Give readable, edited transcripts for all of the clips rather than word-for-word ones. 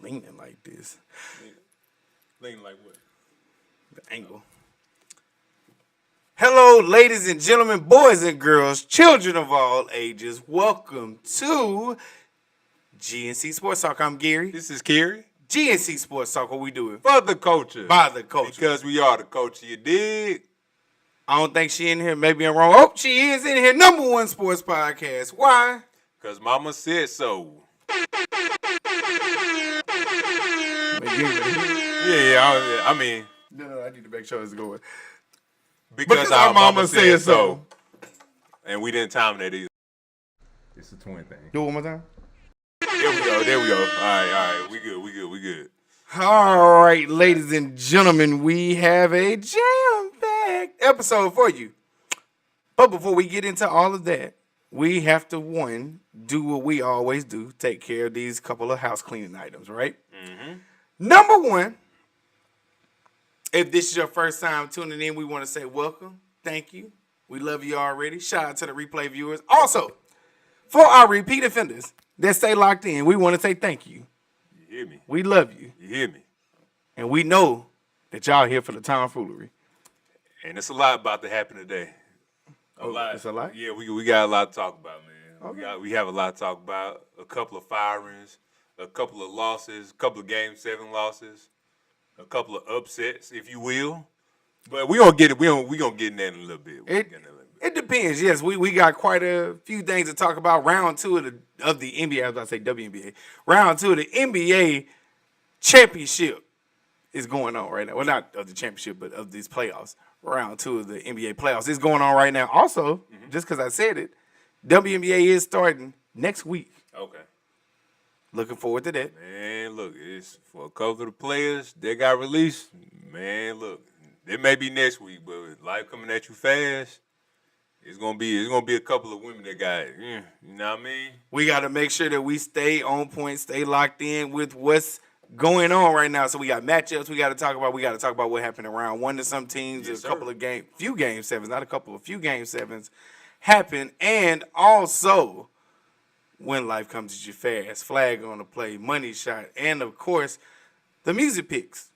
leaning like this? Leaning like what? The angle. Hello, ladies and gentlemen, boys and girls, children of all ages. Welcome to G&C Sports Talk. I'm Gary. This is Cary. G&C Sports Talk. What we doing? For the culture. By the culture. Because we are the culture. You dig? I don't think she in here. Maybe I'm wrong. Oh, she is in here. Number one sports podcast. Why? Because mama said so. Yeah, I mean. No, I need to make sure it's going. Because our mama said so. And we didn't time that either. It's a twin thing. Do it one more time. There we go. All right. We good. All right, ladies and gentlemen, we have a jam-packed episode for you. But before we get into all of that, we have to, one, do what we always do, take care of these couple of house cleaning items, right? Mm-hmm. Number one, if this is your first time tuning in, we want to say welcome. Thank you. We love you already. Shout out to the replay viewers. Also, for our repeat offenders that stay locked in, we want to say thank you. You hear me? We love you. You hear me? And we know that y'all here for the tomfoolery. And it's a lot about to happen today. It's a lot? Yeah, we got a lot to talk about, man. Okay. We have a lot to talk about. A couple of firings, a couple of losses, a couple of Game 7 losses, a couple of upsets, if you will. But we gonna get it. We gonna get in that in a little bit. It depends. Yes, we got quite a few things to talk about. Round two of the NBA. I was about to say WNBA. Round two of the NBA championship is going on right now. Well, not of the championship, but of these playoffs. Round two of the NBA playoffs is going on right now. Also, just because I said it, WNBA is starting next week. Okay. Looking forward to that. Man, look, it's for a couple of the players that got released. Man, look, it may be next week, but with life coming at you fast, it's gonna be a couple of women that got, you know what I mean? We got to make sure that we stay on point, stay locked in with what's going on right now. So we got matchups we got to talk about. We got to talk about what happened in round one to some teams. Yes, a couple of few game sevens, not a couple, a few game sevens happened. And also, when life comes at you fast, flag on the play, money shot, and of course, the music picks.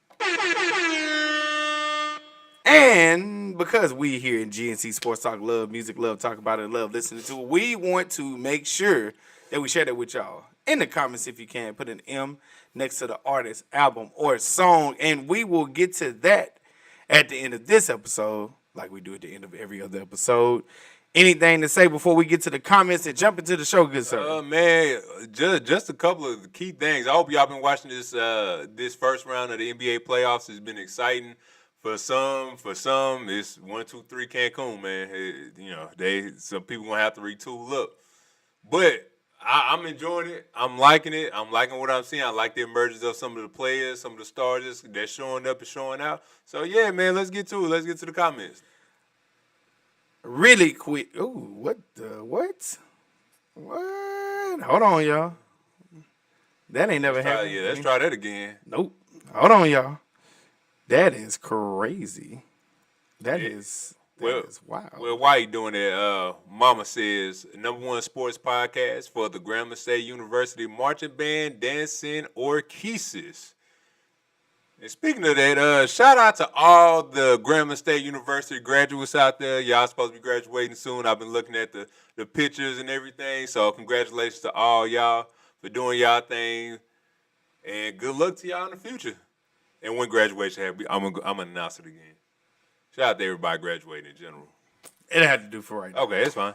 And because we here in G&C Sports Talk love music, love talk about it, love listening to it, we want to make sure that we share that with y'all. In the comments, if you can, put an M next to the artist, album, or song, and we will get to that at the end of this episode, like we do at the end of every other episode. Anything to say before we get to the comments and jump into the show, good sir? Man, just a couple of key things. I hope y'all been watching this first round of the NBA playoffs. It's been exciting. For some, it's 1, 2, 3 Cancun, man. Some people gonna have to retool up, but I'm enjoying it. I'm liking it. I'm liking what I'm seeing. I like the emergence of some of the players, some of the stars that's showing up and showing out. So yeah, man, let's get to it. Let's get to the comments. Really quick. Ooh, what? What? Hold on, y'all. That ain't never happened. Yeah, let's try that again. Nope. Hold on, y'all. That is crazy. That is wild. Well, why you doing that? Mama says, number one sports podcast for the Grambling State University Marching Band, Dancing Orchesis. And speaking of that, shout out to all the Grambling State University graduates out there. Y'all supposed to be graduating soon. I've been looking at the pictures and everything. So congratulations to all y'all for doing y'all thing. And good luck to y'all in the future. And when graduation happens, I'm gonna announce it again. Shout out to everybody graduating in general. It had to do for right now. Okay, it's fine.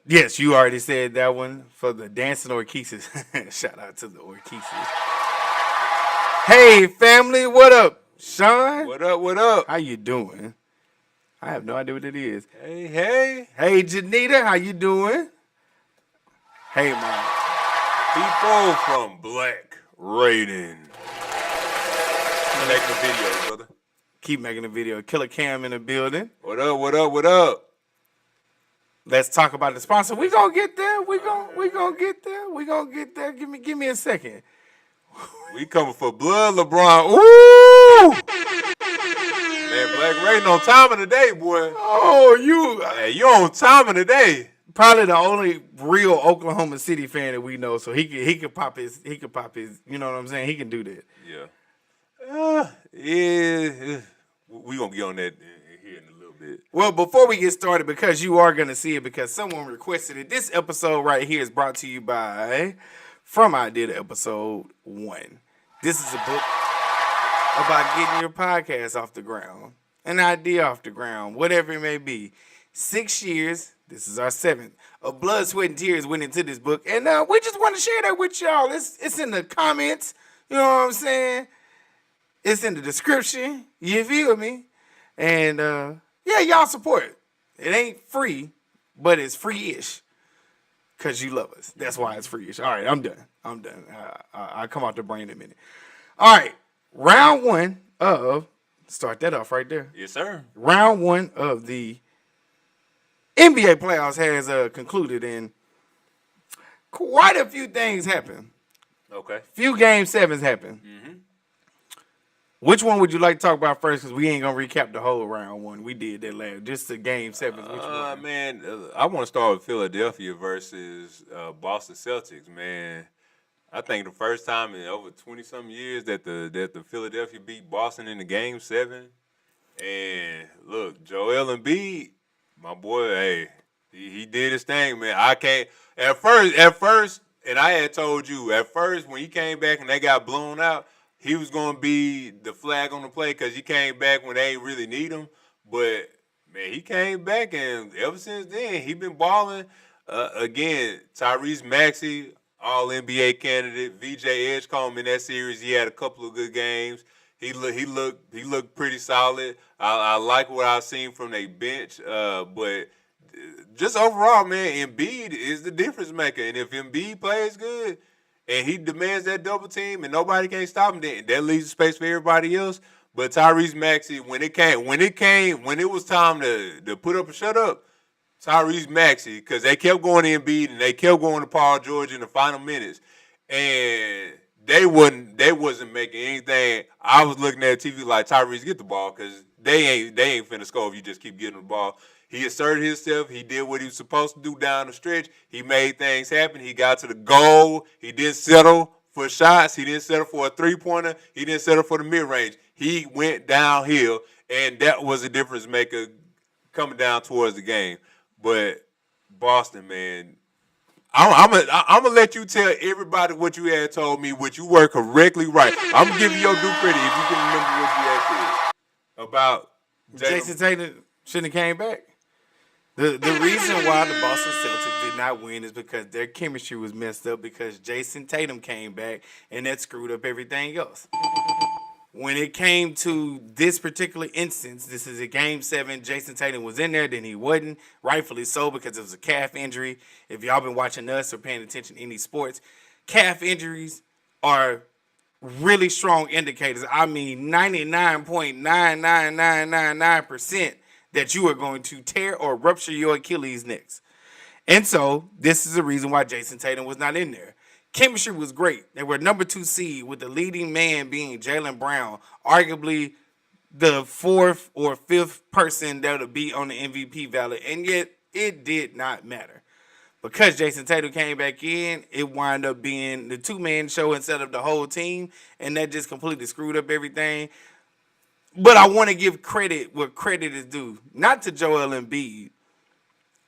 Yes, you already said that one for the Dancing Orchesis. Shout out to the Orchesis. Hey, family, what up? Sean? What up? How you doing? I have no idea what it is. Hey. Hey, Janita, how you doing? Hey, man. People from Black Raiden. Making a video, brother. Keep making a video. Killer Cam in the building. What up? Let's talk about the sponsor. We gonna get there. We gonna get there. Give me a second. We coming for blood, LeBron. Ooh! Man, Black Raiden on time of the day, boy. Oh, you on time of the day. Probably the only real Oklahoma City fan that we know, so he could pop his, you know what I'm saying? He can do that. Yeah. We gonna get on that here in a little bit. Well, before we get started, because you are gonna see it, because someone requested it. This episode right here is brought to you by From Idea to Episode 1. This is a book about getting your podcast off the ground, an idea off the ground, whatever it may be. 6 years. This is our 7th. Of blood, sweat, and tears went into this book. And we just want to share that with y'all. It's in the comments. You know what I'm saying? It's in the description. You feel me? And, yeah, y'all support it. It ain't free, but it's free-ish. Because you love us. That's why it's free-ish. All right, I'm done. I'll come out the brain in a minute. All right, round 1 of... Start that off right there. Yes, sir. Round 1 of the NBA playoffs has concluded, and quite a few things happened. Okay. Few game 7s happened. Mm-hmm. Which one would you like to talk about first? Because we ain't gonna recap the whole round 1. We did that last. Just the game 7s. Which one? Man, I want to start with Philadelphia versus Boston Celtics. Man, I think the first time in over 20-something years that the Philadelphia beat Boston in the game 7. And look, Joel Embiid, my boy, hey, he did his thing, man. I can't at first, and I had told you at first when he came back and they got blown out, he was gonna be the flag on the play because he came back when they ain't really need him. But man, he came back, and ever since then he been balling. Again, Tyrese Maxey, All NBA candidate. VJ Edgecombe in that series, he had a couple of good games. He looked pretty solid. I like what I've seen from their bench, but just overall, man, Embiid is the difference maker. And if Embiid plays good and he demands that double team and nobody can stop him, then that leaves space for everybody else. But Tyrese Maxey, when it was time to put up or shut up, Tyrese Maxey, because they kept going to Embiid and they kept going to Paul George in the final minutes, and they wasn't making anything. I was looking at TV like, Tyrese, get the ball, because they ain't finna score if you just keep getting the ball. He asserted himself. He did what he was supposed to do down the stretch. He made things happen. He got to the goal. He didn't settle for shots. He didn't settle for a three-pointer. He didn't settle for the mid-range. He went downhill, and that was a difference maker coming down towards the game. But Boston, man, I'm gonna let you tell everybody what you had told me, which you were correctly right. I'm gonna give you your due credit if you can remember what you had said about Jason Tatum shouldn't have came back. The reason why the Boston Celtics did not win is because their chemistry was messed up because Jason Tatum came back and that screwed up everything else. When it came to this particular instance, this is a game 7. Jason Tatum was in there, then he wasn't. Rightfully so, because it was a calf injury. If y'all been watching us or paying attention to any sports, calf injuries are really strong indicators. I mean, 99.99999% that you are going to tear or rupture your Achilles next. And so, this is the reason why Jason Tatum was not in there. Chemistry was great. They were number 2 seed with the leading man being Jalen Brown, arguably the 4th or 5th person that would be on the MVP ballot, and yet it did not matter. Because Jason Tatum came back in, it wound up being the 2-man show instead of the whole team, and that just completely screwed up everything. But I want to give credit where credit is due, not to Joel Embiid.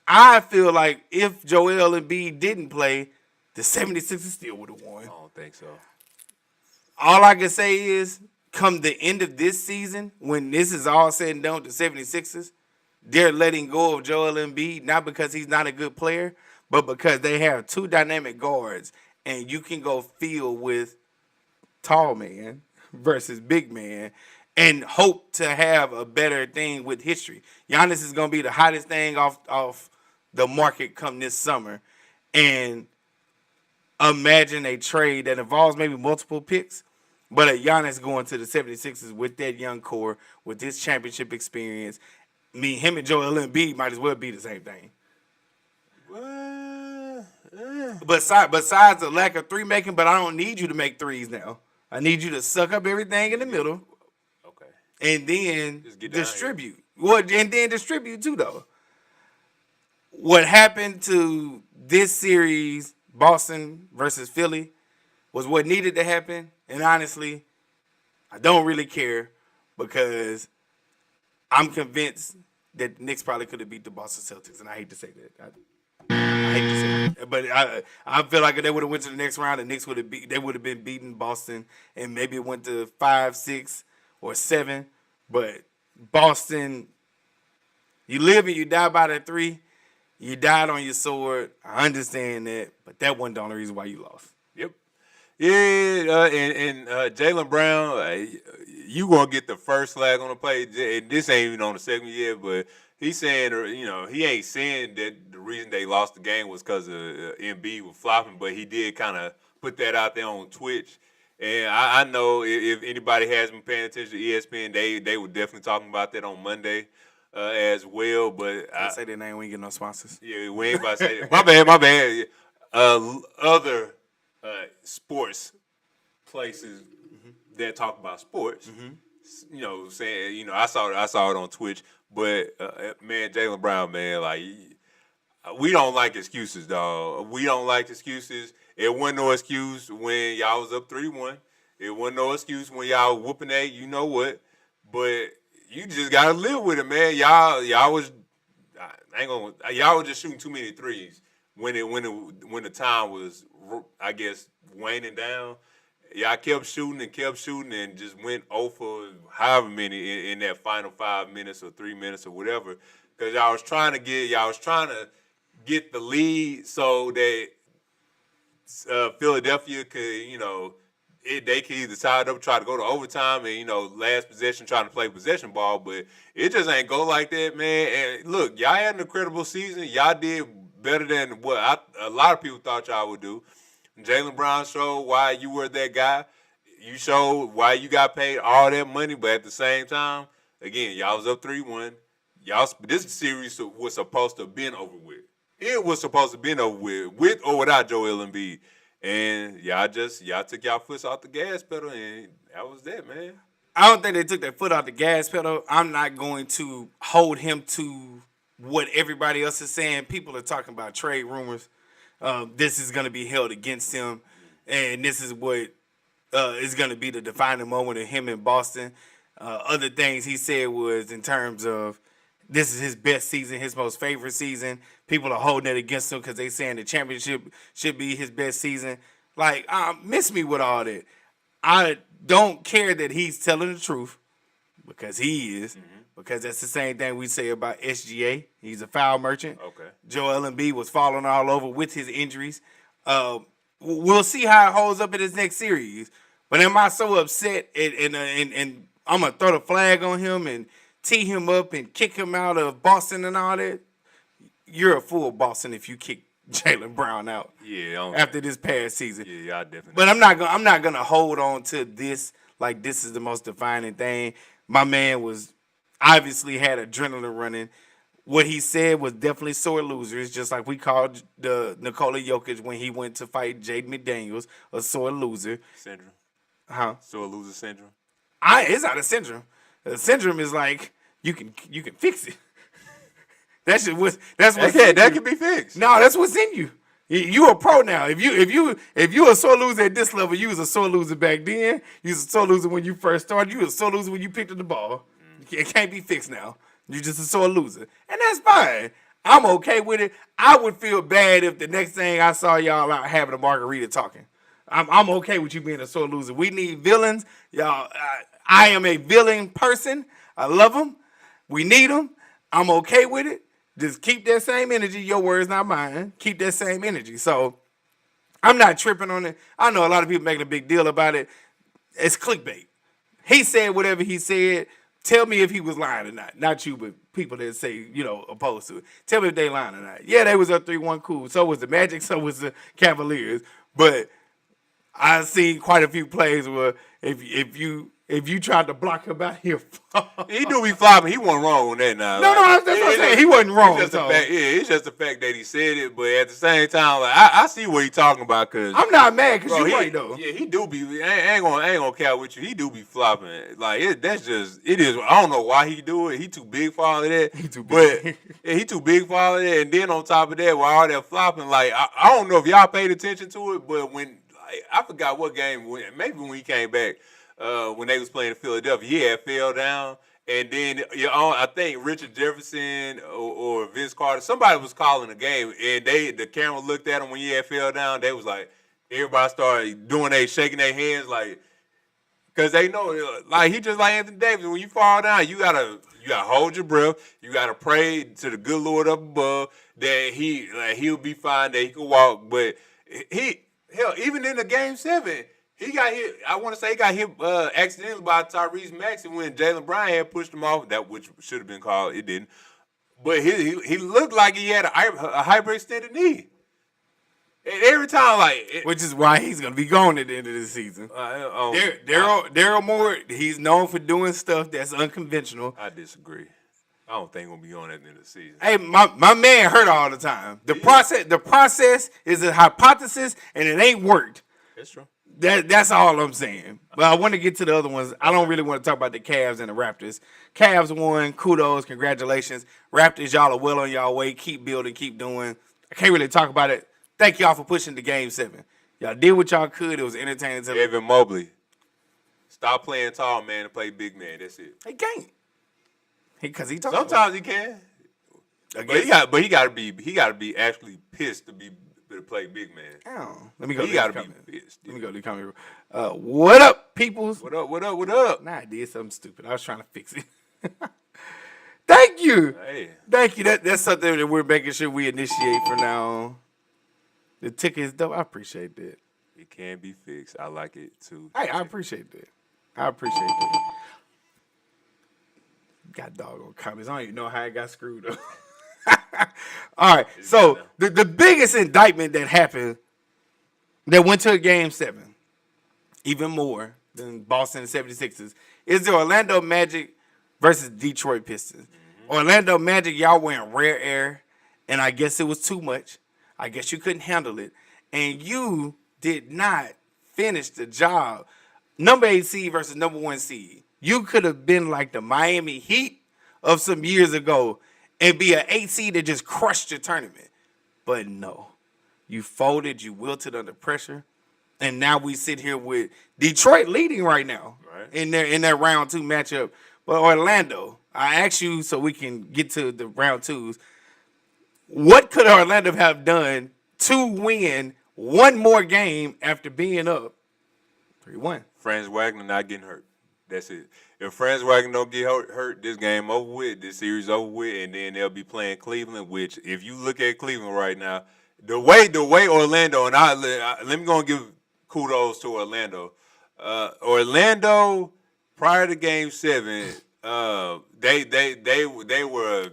I feel like if Joel Embiid didn't play, the 76ers still would have won. I don't think so. All I can say is, come the end of this season, when this is all said and done with the 76ers, they're letting go of Joel Embiid, not because he's not a good player, but because they have 2 dynamic guards, and you can go field with tall man versus big man and hope to have a better thing with history. Giannis is going to be the hottest thing off the market come this summer, and imagine a trade that involves maybe multiple picks, but a Giannis going to the 76ers with that young core, with this championship experience. Him and Joel Embiid might as well be the same thing. Besides the lack of three making, but I don't need you to make threes now. I need you to suck up everything in the middle. Okay. And then distribute. Well, and then distribute too, though. what happened to this series, Boston versus Philly, was what needed to happen. And honestly, I don't really care because I'm convinced that the Knicks probably could have beat the Boston Celtics, and I hate to say that. I hate to say that, but I feel like if they would have went to the next round, the Knicks would have been beating Boston, and maybe it went to 5, 6, or 7. But Boston, you live and you die by that 3. You died on your sword. I understand that, but that wasn't the only reason why you lost. Yep. Yeah, and Jalen Brown, you gonna get the first flag on the play. And this ain't even on the segment yet, but he's saying, he ain't saying that the reason they lost the game was because of Embiid was flopping, but he did kind of put that out there on Twitch. And I know if anybody has been paying attention to ESPN, they were definitely talking about that on Monday as well. But I say their name, we ain't get no sponsors. Yeah, we ain't about to say that. My bad. Other sports places that talk about sports, saying, I saw it on Twitch, but man, Jalen Brown, man, like we don't like excuses, dog. We don't like excuses. It wasn't no excuse when y'all was up 3-1. It wasn't no excuse when y'all whooping that, you know what? But you just gotta live with it, man. Y'all was just shooting too many threes when the time was, I guess, waning down. Y'all kept shooting and just went 0 for however many in that final 5 minutes or 3 minutes or whatever. Because y'all was trying to get the lead so that Philadelphia could, they could either tie it up, try to go to overtime, and last possession trying to play possession ball, but it just ain't go like that, man. And look, y'all had an incredible season. Y'all did better than what a lot of people thought y'all would do. Jalen Brown showed why you were that guy. You showed why you got paid all that money, but at the same time, again, y'all was up 3-1. This series was supposed to have been over with. It was supposed to have been over with or without Joel Embiid. And y'all took y'all foot off the gas pedal, and that was that, man. I don't think they took their foot off the gas pedal. I'm not going to hold him to what everybody else is saying. People are talking about trade rumors. This is going to be held against him, and this is what is going to be the defining moment of him in Boston. Other things he said was in terms of this is his best season, his most favorite season. People are holding it against him because they saying the championship should be his best season. Like, miss me with all that. I don't care that he's telling the truth because he is. Because that's the same thing we say about SGA. He's a foul merchant. Okay. Joel Embiid was falling all over with his injuries. We'll see how it holds up in his next series. But am I so upset and I'm going to throw the flag on him and tee him up and kick him out of Boston and all that? You're a fool, Boston, if you kick Jalen Brown out. Yeah. After this past season. Yeah, I definitely. But I'm not gonna hold on to this like this is the most defining thing. My man was obviously had adrenaline running. What he said was definitely sore losers, just like we called the Nikola Jokic when he went to fight Jaden McDaniels a sore loser. Syndrome. Huh? Sore loser syndrome. It's not a syndrome. A syndrome is like you can fix it. That's what's that can be fixed. No, that's what's in you. You a pro now. If you a sore loser at this level, you was a sore loser back then. You was a sore loser when you first started. You was a sore loser when you picked up the ball. It can't be fixed now. You're just a sore loser, and that's fine. I'm okay with it. I would feel bad if the next thing I saw y'all out having a margarita talking. I'm okay with you being a sore loser. We need villains, y'all. I am a villain person. I love them. We need them. I'm okay with it. Just keep that same energy. Your words, not mine. Keep that same energy. So I'm not tripping on it. I know a lot of people making a big deal about it. It's clickbait. He said whatever he said. Tell me if he was lying or not. Not you, but people that say, opposed to it. Tell me if they lying or not. Yeah, they was up 3-1, cool. So was the Magic, so was the Cavaliers. But I've seen quite a few plays where if you if you tried to block him out here. He do be flopping. He wasn't wrong on that now. No, that's what I'm saying. He wasn't wrong. It's just the fact that he said it, but at the same time, like I see what he's talking about. Cause I'm not mad because you're right though. Yeah, he do be. I ain't gonna count with you. He do be flopping. Like it is. I don't know why he do it. He too big for all of that. He too big. But he too big for all of that. And then on top of that, with all that flopping, like I don't know if y'all paid attention to it, but when I forgot what game, maybe when he came back. When they was playing in Philadelphia, he had fell down, and then I think Richard Jefferson or Vince Carter, somebody was calling the game, and the camera looked at him when he had fell down. They was like, everybody started shaking their hands, like, because they know, like he just like Anthony Davis. When you fall down, you gotta hold your breath. You gotta pray to the good Lord up above that he'll be fine, that he can walk. But even in the game 7. He got hit. I want to say he got hit accidentally by Tyrese Maxey when Jalen Brunson had pushed him off. That which should have been called. It didn't. But he looked like he had a hyperextended knee. And every time, which is why he's gonna be gone at the end of the season. Daryl Moore, he's known for doing stuff that's unconventional. I disagree. I don't think he's gonna be on at the end of the season. Hey, my man hurt all the time. The process is a hypothesis, and it ain't worked. That's true. That's all I'm saying. But I want to get to the other ones. I don't really want to talk about the Cavs and the Raptors. Cavs won. Kudos. Congratulations. Raptors, y'all are well on y'all way. Keep building. Keep doing. I can't really talk about it. Thank y'all for pushing the Game 7. Y'all did what y'all could. It was entertaining. Evan Mobley. Stop playing tall man and play big man. That's it. He can't. Because he talks. Sometimes he can. But he gotta be actually pissed to play big man. Oh, let me go. He gotta be pissed. Let me go to the comment. What up, peoples? What up? Nah, I did something stupid. I was trying to fix it. Thank you. Hey. Thank you. That's something that we're making sure we initiate from now on. The ticket is dope. I appreciate that. It can be fixed. I like it too. Hey, I appreciate that. Got doggone comments. I don't even know how I got screwed up. All right. So the biggest indictment that happened that went to a Game 7, even more than Boston and 76ers, is the Orlando Magic versus Detroit Pistons. Mm-hmm. Orlando Magic, y'all were in rare air, and I guess it was too much. I guess you couldn't handle it. And you did not finish the job. Number 8 seed versus number 1 seed. You could have been like the Miami Heat of some years ago and be an 8 seed that just crushed your tournament. But no. You folded, you wilted under pressure. And now we sit here with Detroit leading right now in their round 2 matchup. But Orlando, I asked you so we can get to the round 2s. What could Orlando have done to win one more game after being up 3-1? Franz Wagner not getting hurt. That's it. If Franz Wagner don't get hurt, this game over with, this series over with, and then they'll be playing Cleveland, which if you look at Cleveland right now, the way Orlando, and let me go and give kudos to Orlando. Orlando, prior to Game 7, they were,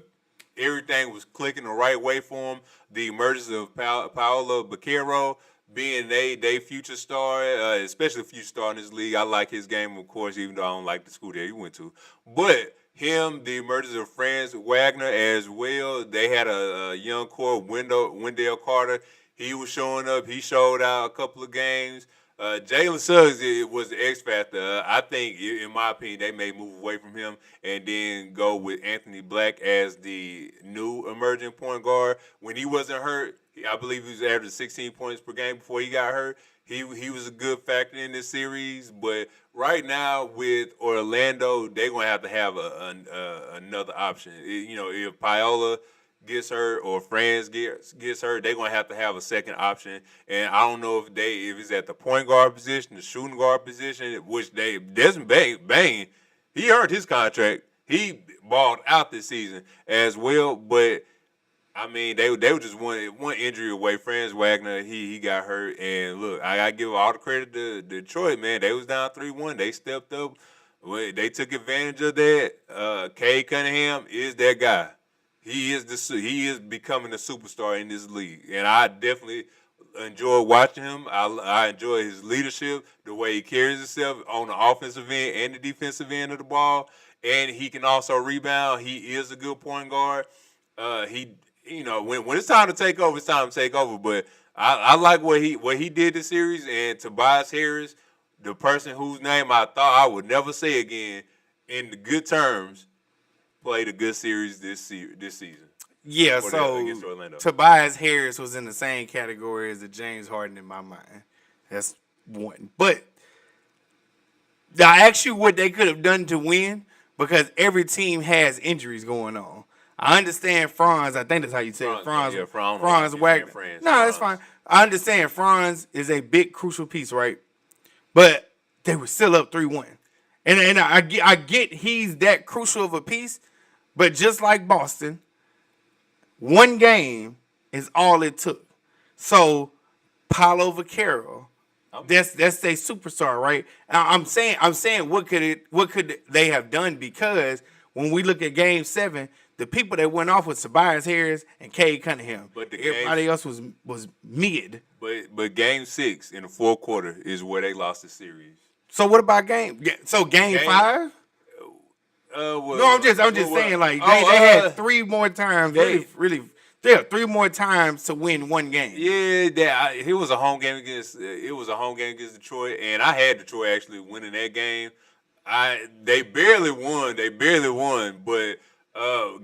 everything was clicking the right way for them. The emergence of Paolo Banchero being they future star, especially a future star in this league. I like his game, of course, even though I don't like the school that he went to. But him, the emergence of Franz Wagner as well. They had a young core, Wendell Carter. He was showing up. He showed out a couple of games. Jalen Suggs was the X factor. I think, in my opinion, they may move away from him and then go with Anthony Black as the new emerging point guard. When he wasn't hurt, I believe he was averaging 16 points per game before he got hurt. He was a good factor in this series. But right now with Orlando, they're going to have another option. If Paola gets hurt or Franz gets hurt, they're going to have a second option. And I don't know if it's at the point guard position, the shooting guard position, which Desmond Bane, he earned his contract. He balled out this season as well. But I mean, they were just one injury away. Franz Wagner, he got hurt. And look, I got to give all the credit to Detroit, man. They was down 3-1. They stepped up. They took advantage of that. Cade Cunningham is that guy. He is becoming a superstar in this league. And I definitely enjoy watching him. I enjoy his leadership, the way he carries himself on the offensive end and the defensive end of the ball, and he can also rebound. He is a good point guard. When it's time to take over, it's time to take over. But I like what he did this series, and Tobias Harris, the person whose name I thought I would never say again, in the good terms, played a good series this season. Yeah, so Tobias Harris was in the same category as the James Harden in my mind. That's one. But I asked you what they could have done to win because every team has injuries going on. I understand Franz. I think that's how you say it. Franz. Yeah, Franz Wagner. No, that's fine. I understand Franz is a big crucial piece, right? But they were still up 3-1. And I get he's that crucial of a piece, but just like Boston, one game is all it took. So Paolo Vaccaro, that's their superstar, right? I'm saying what could they have done, because when we look at Game 7, the people that went off was Tobias Harris and Cade Cunningham. But everybody else was mid. But Game 6 in the fourth quarter is where they lost the series. So what about game 5? No, I'm just saying, like, they had 3 more times. They had 3 more times to win one game. Yeah, it was a home game against Detroit, and I had Detroit actually winning that game. They barely won, but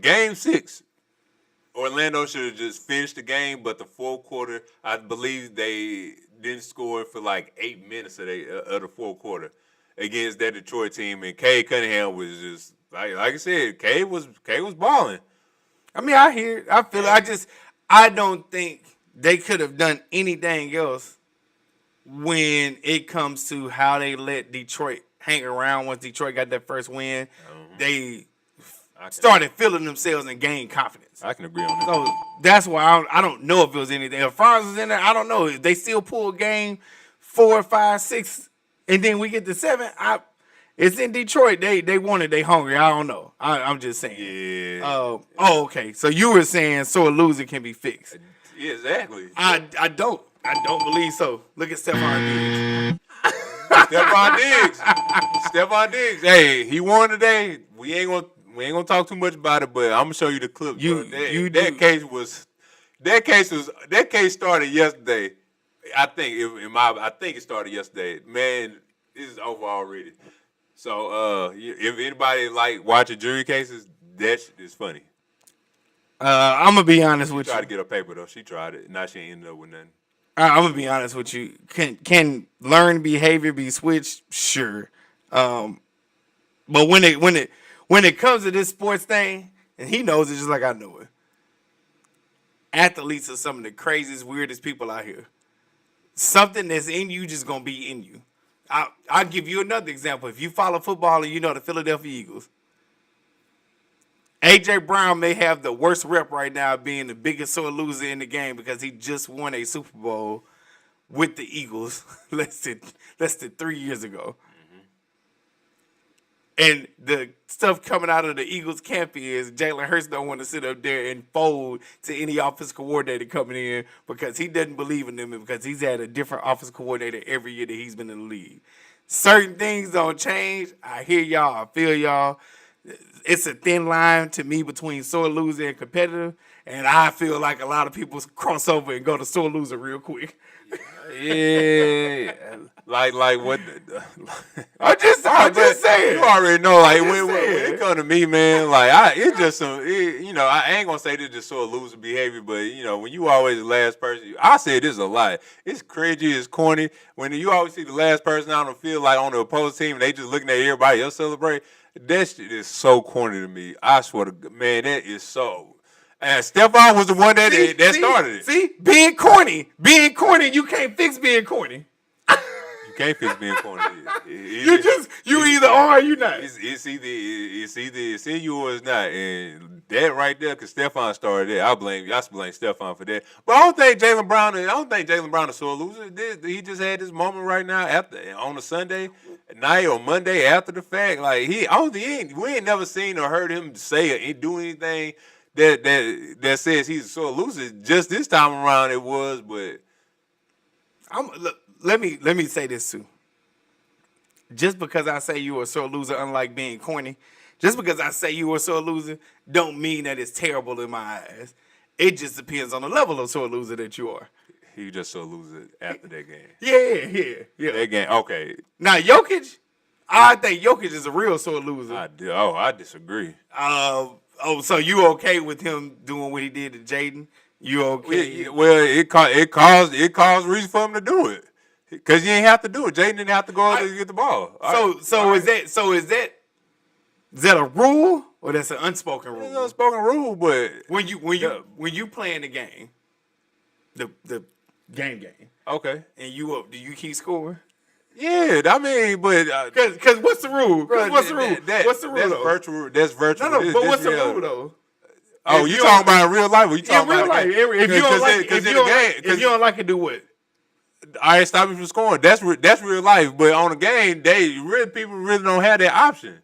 Game 6, Orlando should have just finished the game. But the fourth quarter, I believe they didn't score for like 8 minutes of the fourth quarter against that Detroit team, and Cade Cunningham was just like I said, Cade was balling. I mean, I feel it. I don't think they could have done anything else when it comes to how they let Detroit hang around. Once Detroit got that first win, they started feeling themselves and gained confidence. I can agree on that. So that's why I don't know if it was anything. If Franz was in there, I don't know. If they still pull game 4, 5, 6, and then we get to 7, it's in Detroit. They want it. They hungry. I don't know. I'm just saying. Yeah. Okay. So you were saying so a loser can be fixed. Yeah, exactly. I don't believe so. Look at Stephon Diggs. Stephon Diggs. Hey, he won today. We ain't gonna talk too much about it, but I'm gonna show you the clip. That case started yesterday. I think it started yesterday. Man, this is over already. So if anybody like watching jury cases, that shit is funny. I'm gonna be honest with you. She tried to get her paper though. She tried it. Now she ain't ended up with nothing. I'm gonna be honest with you. Can learned behavior be switched? Sure. But when it comes to this sports thing, and he knows it just like I know it, athletes are some of the craziest, weirdest people out here. Something that's in you just gonna be in you. I'll give you another example. If you follow football and you know the Philadelphia Eagles, A.J. Brown may have the worst rep right now being the biggest sore loser in the game because he just won a Super Bowl with the Eagles less than 3 years ago. And the stuff coming out of the Eagles camp is Jalen Hurts don't want to sit up there and fold to any offensive coordinator coming in because he doesn't believe in them and because he's had a different offensive coordinator every year that he's been in the league. Certain things don't change. I hear y'all. I feel y'all. It's a thin line to me between sore loser and competitive, and I feel like a lot of people cross over and go to sore loser real quick. Yeah, like what? I'm just saying. You already know, like when it come to me, man, like it's just some, I ain't gonna say this just sort of loser behavior, but when you always the last person, I say this a lot. It's cringy, it's corny when you always see the last person out on the field, like on the opposing team, and they just looking at everybody else celebrate. That shit is so corny to me. I swear to God, man, that is so. And Stephon was the one that started it. See, being corny, you can't fix being corny. You can't fix being corny. You either are or you not. It's either in you or it's not. And that right there, because Stephon started it, I blame Stephon for that. But I don't think Jalen Brown is sore loser. He just had this moment right now on a Sunday night or Monday after the fact. Like we ain't never seen or heard him say or do anything that says he's a sore loser. Just this time around it was, but Let me say this too. Just because I say you are a sore loser, unlike being corny, just because I say you are a sore loser, don't mean that it's terrible in my eyes. It just depends on the level of sore loser that you are. He just so loser after that game. Yeah. That game, okay. Now Jokic, I think Jokic is a real sore loser. I disagree. So you okay with him doing what he did to Jaden? You okay? Well, it caused reason for him to do it because you ain't have to do it. Jaden didn't have to go out to get the ball. Is that a rule or that's an unspoken rule? It's an unspoken rule, but when you playing the game, the game, okay, and you up, do you keep scoring? Yeah, I mean, but because what's the rule? What's the rule? What's the rule? That's virtual. No, but what's the rule though? Oh, you talking about in real life? Or you talking in real life? If you don't like it, do what? I ain't stopping from scoring. That's real life. But on the game, people really don't have that option.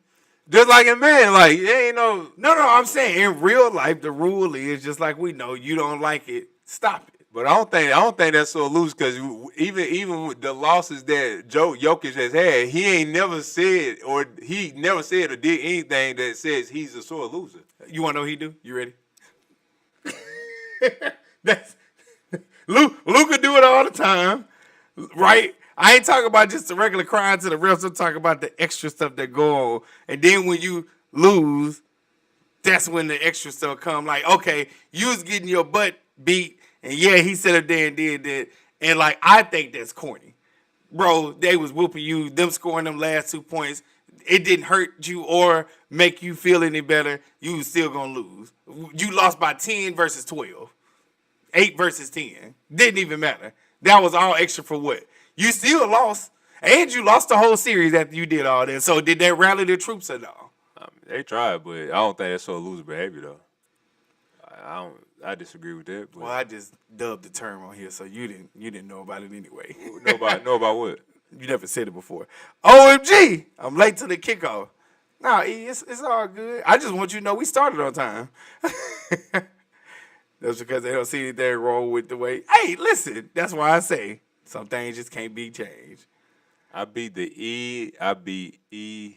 Just like in man, like it ain't no. No. I'm saying in real life, the rule is just like we know. You don't like it, stop it. But I don't think that's so loose because even with the losses that Jokic has had, he never said or did anything that says he's a sore loser. You want to know what he do? You ready? Luka do it all the time, right? I ain't talking about just the regular crying to the refs. I'm talking about the extra stuff that go on. And then when you lose, that's when the extra stuff come. Like, okay, you was getting your butt beat. And yeah, he sat up there and did that. And like, I think that's corny. Bro, they was whooping you, them scoring them last 2 points. It didn't hurt you or make you feel any better. You was still going to lose. You lost by 10 versus 12. 8 versus 10. Didn't even matter. That was all extra for what? You still lost. And you lost the whole series after you did all that. So did that rally the troops at all? I mean, they tried, but I don't think that's so loser behavior, though. I disagree with that. But. Well, I just dubbed the term on here, so you didn't know about it anyway. Know about what? You never said it before. OMG, I'm late to the kickoff. Nah, it's all good. I just want you to know we started on time. That's because they don't see anything wrong with the way. Hey, listen, that's why I say some things just can't be changed. I beat the E. I beat E.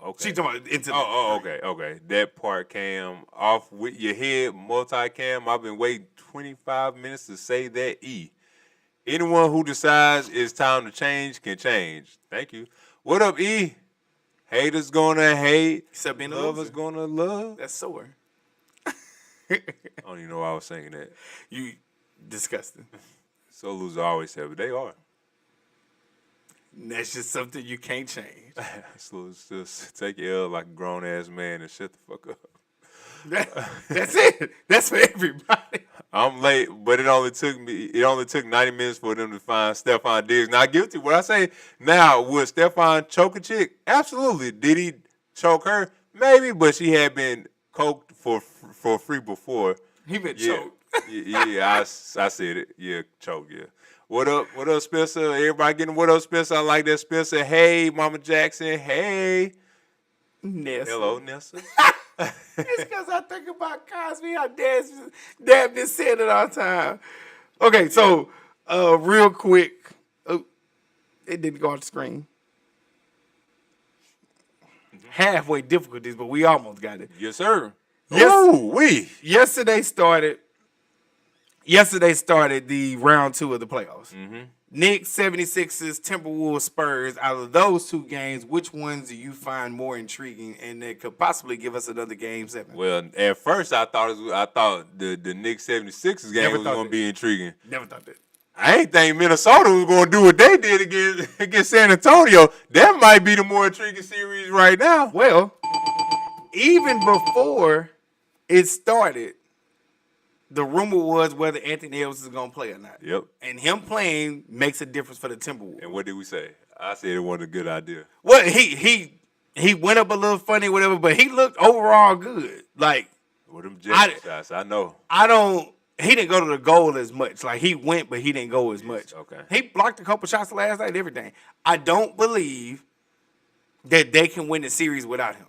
Okay. She talking about into okay. That part cam off with your head, multi-cam. I've been waiting 25 minutes to say that E. Anyone who decides it's time to change can change. Thank you. What up, E? Haters gonna hate. Except being lovers gonna love. That's sore. I don't even know why I was saying that. You disgusting. So losers always say, but they are. That's just something you can't change. So just take your L like a grown ass man and shut the fuck up. That's it. That's for everybody. I'm late, but it only took 90 minutes for them to find Stephon Diggs. Now, guilty. What I say now, would Stephon choke a chick? Absolutely. Did he choke her? Maybe, but she had been coked for free before. He been choked. I said it. Yeah, choke. Yeah. What up, Spencer? Everybody getting what up, Spencer? I like that, Spencer. Hey, Mama Jackson. Hey. Nessa. Hello, Nessa. It's because I think about Cosby. How dad been saying it all the time. Okay, so real quick. Oh, it didn't go on the screen. Halfway difficulties, but we almost got it. Yes, sir. Yesterday started the round 2 of the playoffs. Mm-hmm. Knicks, 76ers, Timberwolves, Spurs. Out of those 2 games, which ones do you find more intriguing and that could possibly give us another game 7? Well, at first I thought the Knicks 76ers game was going to be intriguing. Never thought that. I ain't think Minnesota was going to do what they did against San Antonio. That might be the more intriguing series right now. Well, even before it started, the rumor was whether Anthony Edwards is going to play or not. Yep. And him playing makes a difference for the Timberwolves. And what did we say? I said it wasn't a good idea. Well, he went up a little funny, whatever, but he looked overall good. Like, with them jet shots, I know. He didn't go to the goal as much. Like, he went, but he didn't go as much. Okay. He blocked a couple shots last night and everything. I don't believe that they can win the series without him.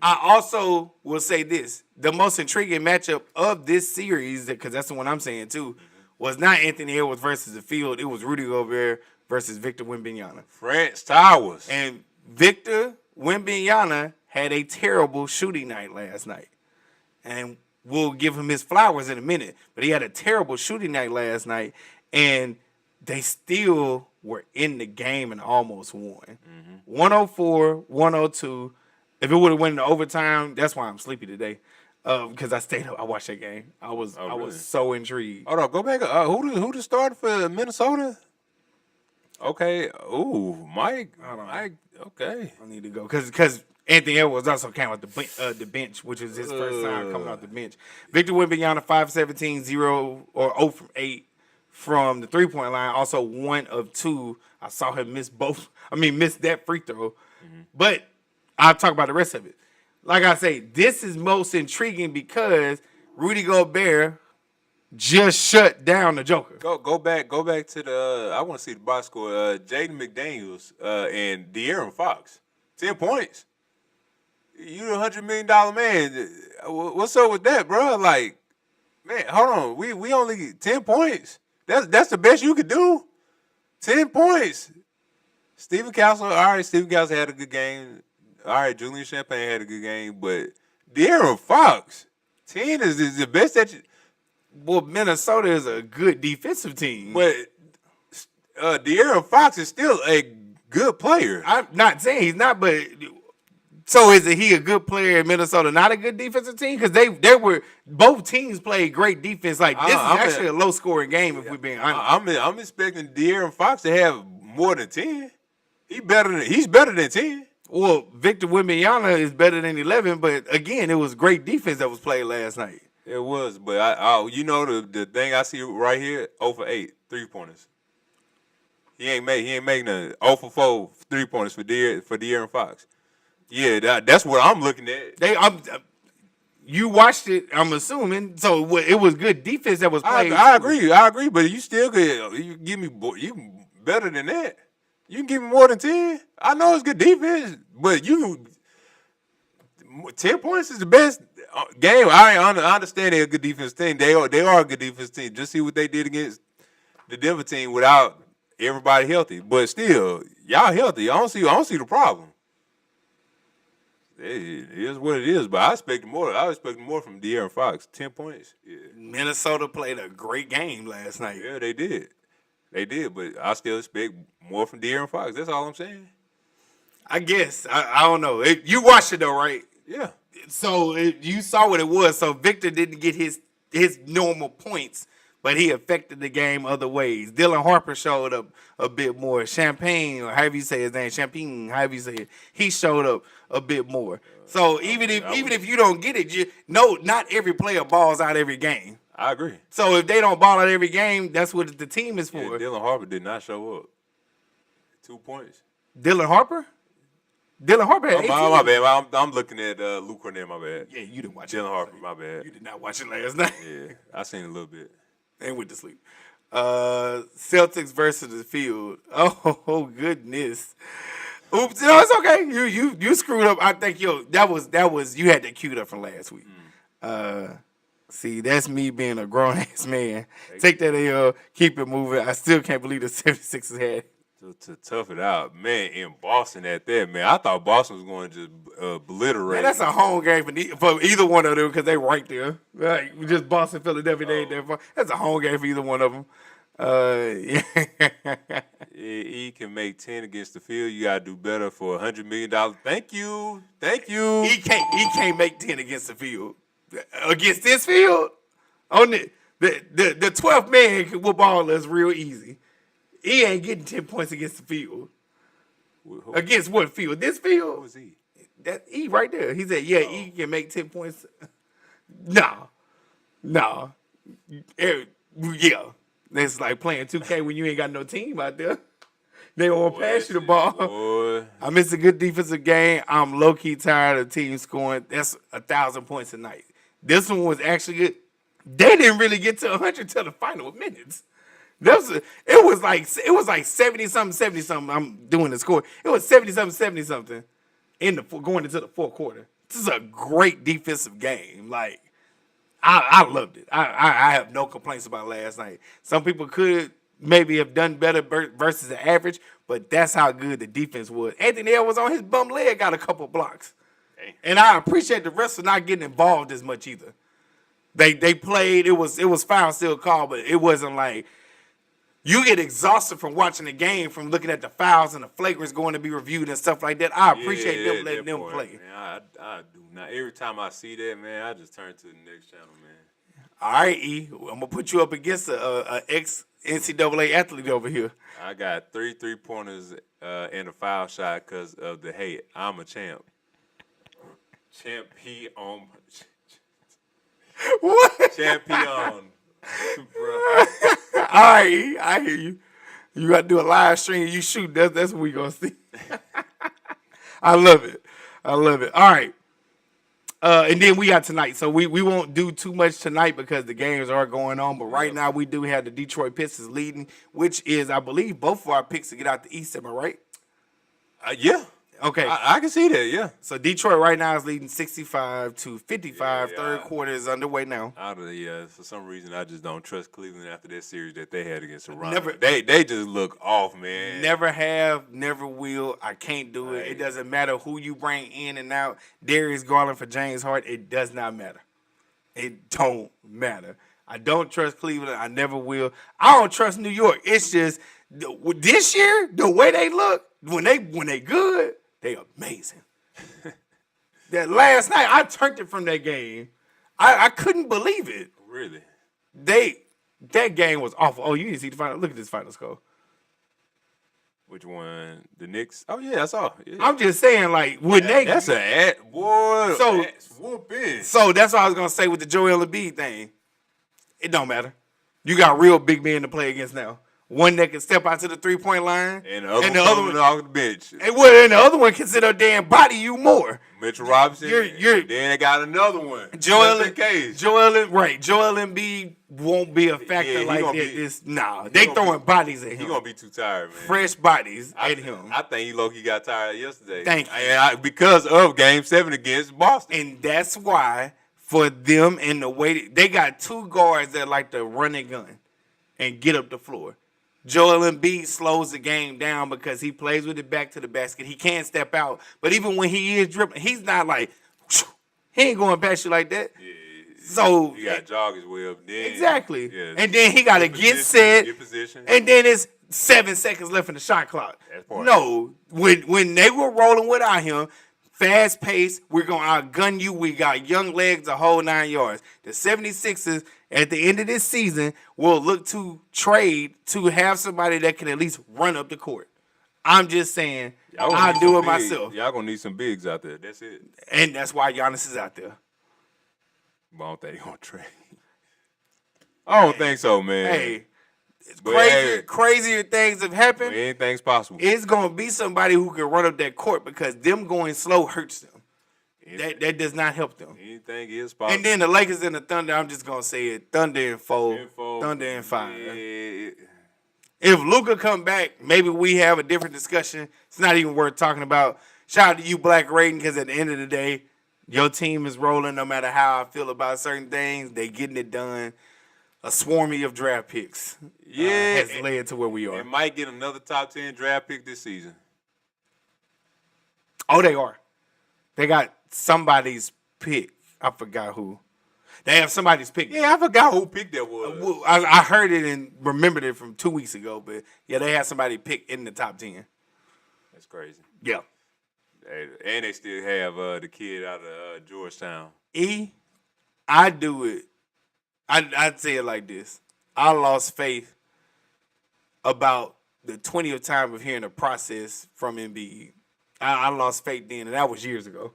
I also will say this. The most intriguing matchup of this series, because that's the one I'm saying too, was not Anthony Edwards versus the field. It was Rudy Gobert versus Victor Wembanyama. France Towers. And Victor Wembanyama had a terrible shooting night last night. And we'll give him his flowers in a minute. But he had a terrible shooting night last night. And they still were in the game and almost won. 104-102. If it would have went into overtime, that's why I'm sleepy today. Because I stayed up, I watched that game. I was so intrigued. Hold on, go back. Who the starter for Minnesota? Okay. Ooh, Mike. Mike. Okay. I need to go because Anthony Edwards also came out the bench, which was his first time coming out the bench. Victor Wembanyama 5-17, 0 from 8 from the 3-point line. Also 1 of 2. I saw him miss that free throw. But I'll talk about the rest of it. Like I say, this is most intriguing because Rudy Gobert just shut down the Joker. Go back to the. I want to see the box score. Jaden McDaniels and De'Aaron Fox, 10 points. You the $100 million man. What's up with that, bro? Like, man, hold on. We only 10 points. That's the best you could do. 10 points. Stephen Castle. All right, Stephen Castle had a good game. All right, Julian Champagne had a good game, but De'Aaron Fox, 10 is the best that you. Well, Minnesota is a good defensive team. But De'Aaron Fox is still a good player. I'm not saying he's not, but so is he a good player in Minnesota, not a good defensive team? Because they were both teams played great defense. Like this is actually a low scoring game if we're being honest. I'm expecting De'Aaron Fox to have more than 10. He's better than 10. Well, Victor Wembanyama is better than 11, but again, it was great defense that was played last night. It was, but the thing I see right here, 0 for 8 3-pointers. He ain't making none. 0 for 4 3-pointers for De'Aaron Fox. Yeah, that's what I'm looking at. You watched it, I'm assuming, so it was good defense that was played. I agree, but you still could you give me you better than that. You can give me more than 10. I know it's good defense, but 10 points is the best game. I understand they're a good defense team. They are a good defense team. Just see what they did against the Denver team without everybody healthy. But still, y'all healthy. I don't see the problem. It is what it is. But I expect more. I expect more from De'Aaron Fox. 10 points. Yeah. Minnesota played a great game last night. Yeah, they did. They did, but I still expect more from De'Aaron Fox. That's all I'm saying. I guess. I don't know. You watched it, though, right? Yeah. So you saw what it was. So Victor didn't get his normal points, but he affected the game other ways. Dylan Harper showed up a bit more. Champagne, or however you say his name, Champagne, however you say it, he showed up a bit more. So even if you don't get it, not every player balls out every game. I agree. So if they don't ball out every game, that's what the team is for. Yeah, Dylan Harper did not show up. 2 points. Dylan Harper? Dylan Harper had 18. My bad. I'm looking at Luke Cornell, my bad. Yeah, you didn't watch Dylan Harper, my bad. You did not watch it last night. Yeah, I seen a little bit. And went to sleep. Celtics versus the field. Oh goodness. Oops, no, it's okay. You screwed up. I think that was you had that queued up from last week. See, that's me being a grown ass man. Take that L, keep it moving. I still can't believe the 76ers had. To tough it out, man, in Boston at that, man. I thought Boston was going to just obliterate. Man, that's a home game for either one of them because they right there. Like, just Boston, Philadelphia, they ain't there for. That's a home game for either one of them. He can make 10 against the field. You got to do better for $100 million. Thank you. He can't make 10 against the field. Against this field, on the 12th man can whoop all us real easy. He ain't getting 10 points against the field. Against what field? This field? Who is he? That E right there. He said, he can make 10 points. No. Yeah. It's like playing 2K when you ain't got no team out there. They won't pass you the ball. Boy. I missed a good defensive game. I'm low-key tired of teams scoring. That's 1,000 points a night. This one was actually good. They didn't really get to 100 till the final minutes. It was like 70-something. I'm doing the score. It was 70-something going into the fourth quarter. This is a great defensive game. Like, I loved it. I have no complaints about last night. Some people could maybe have done better versus the average, but that's how good the defense was. Anthony Edwards on his bum leg got a couple blocks. And I appreciate the rest of not getting involved as much either. They played, it was foul still called, but it wasn't like you get exhausted from watching the game, from looking at the fouls and the flagrants going to be reviewed and stuff like that. I appreciate them letting them play. Man, I do not. Every time I see that, man, I just turn to the next channel, man. All right, E, I'm going to put you up against a ex-NCAA athlete over here. I got 3 3-pointers and a foul shot because of the hate. I'm a champ. Champion. What? Champion. Bro. All right, E, I hear you. You got to do a live stream. You shoot. That's what we going to see. I love it. All right. And then we got tonight. So we won't do too much tonight because the games are going on. But right now we do have the Detroit Pistons leading, which is, I believe, both of our picks to get out the East. Am I right? Yeah. Okay. I can see that, yeah. So Detroit right now is leading 65-55. Yeah. Third quarter is underway now. For some reason, I just don't trust Cleveland after that series that they had against Toronto. They just look off, man. Never have, never will. I can't do it. It doesn't matter who you bring in and out. Darius Garland for James Harden. It does not matter. It don't matter. I don't trust Cleveland. I never will. I don't trust New York. It's just this year, the way they look, when they good, they amazing. That last night, I turned it from that game. I couldn't believe it. Really? That game was awful. Oh, you didn't see the final. Look at this final score. Which one? The Knicks? Oh, yeah, I saw. Yeah. I'm just saying, like, when that's an ad. Boy, so, whooping. So that's what I was going to say with the Joel Embiid thing. It don't matter. You got real big men to play against now. One that can step out to the three-point line. And the other one off the bench. And the other one can sit up there and body you more. Mitchell Robinson. Then they got another one. Joel Embiid won't be a factor like that. They throwing bodies at him. He's going to be too tired, man. Fresh bodies at him. I think he low-key got tired yesterday. Thank you. Because of Game 7 against Boston. And that's why, for them and the way they got two guards that like to run a gun and get up the floor. Joel Embiid slows the game down because he plays with it back to the basket. He can't step out. But even when he is dribbling, he's not like, he ain't going past you like that. Yeah, so you got to jog as well. Exactly. Yeah, and then he got to get set. Get position. And then it's 7 seconds left in the shot clock. No, when they were rolling without him, fast pace, we're going to outgun you. We got young legs the whole 9 yards. The 76ers, at the end of this season, will look to trade to have somebody that can at least run up the court. I'm just saying, I'll do it myself. Y'all going to need some bigs out there. That's it. And that's why Giannis is out there. But I don't think he's going to trade. I don't think so, man. Hey, crazier things have happened. Anything's possible. It's going to be somebody who can run up that court because them going slow hurts them. That does not help them. Anything is possible. And then the Lakers and the Thunder, I'm just going to say it, Thunder and 4, Thunder and 5. Yeah. If Luka come back, maybe we have a different discussion. It's not even worth talking about. Shout out to you, Black Raiden, because at the end of the day, your team is rolling no matter how I feel about certain things. They getting it done. A swarmy of draft picks has led to where we are. It might get another top 10 draft pick this season. Oh, they are. They got somebody's pick. I forgot who. They have somebody's pick. Yeah, I forgot who pick that was. I heard it and remembered it from 2 weeks ago, but yeah, they had somebody pick in the top 10. That's crazy. Yeah. And they still have the kid out of Georgetown. I do it. I'd say it like this. I lost faith about the 20th time of hearing a process from Embiid. I lost faith then, and that was years ago.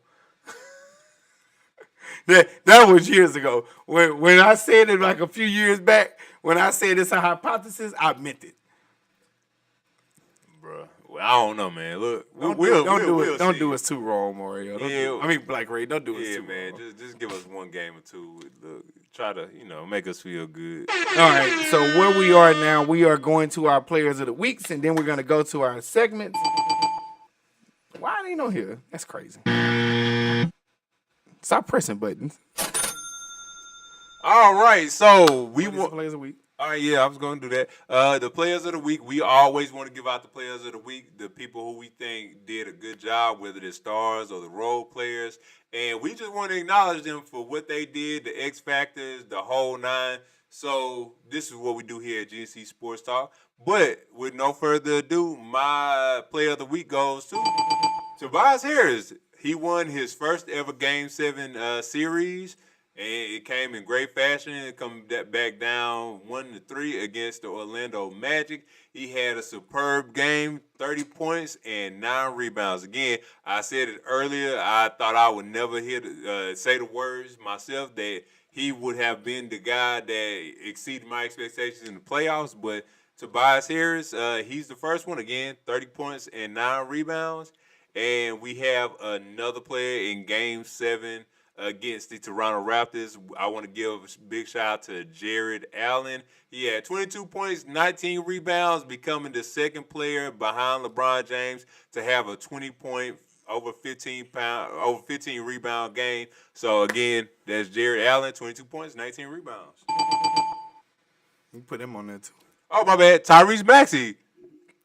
that was years ago. When I said it like a few years back, when I said it's a hypothesis, I meant it. Bruh. Well, I don't know, man. Look, don't do us too wrong, Mario. Black Ray, don't do us too wrong. Yeah, man. Just give us one game or two. Try to, make us feel good. All right, so where we are now, we are going to our players of the weeks, and then we're going to go to our segments. Why ain't no here? That's crazy. Stop pressing buttons. All right, so we want players of the week. All right, yeah, I was going to do that. The players of the week, we always want to give out the players of the week, the people who we think did a good job, whether they're stars or the role players. And we just want to acknowledge them for what they did, the X Factors, the whole nine. So this is what we do here at G&C Sports Talk. But with no further ado, my player of the week goes to Tobias Harris. He won his first ever Game 7 series. And it came in great fashion and come back down 1-3 against the Orlando Magic. He had a superb game, 30 points and 9 rebounds. Again, I said it earlier. I thought I would never say the words myself that he would have been the guy that exceeded my expectations in the playoffs. But Tobias Harris, he's the first one. Again, 30 points and 9 rebounds. And we have another player in Game 7 against the Toronto Raptors. I want to give a big shout out to Jared Allen. He had 22 points, 19 rebounds, becoming the second player behind LeBron James to have a 20-point, over 15 rebound game. So again, that's Jared Allen, 22 points, 19 rebounds. You put him on there too. Oh, my bad. Tyrese Maxey.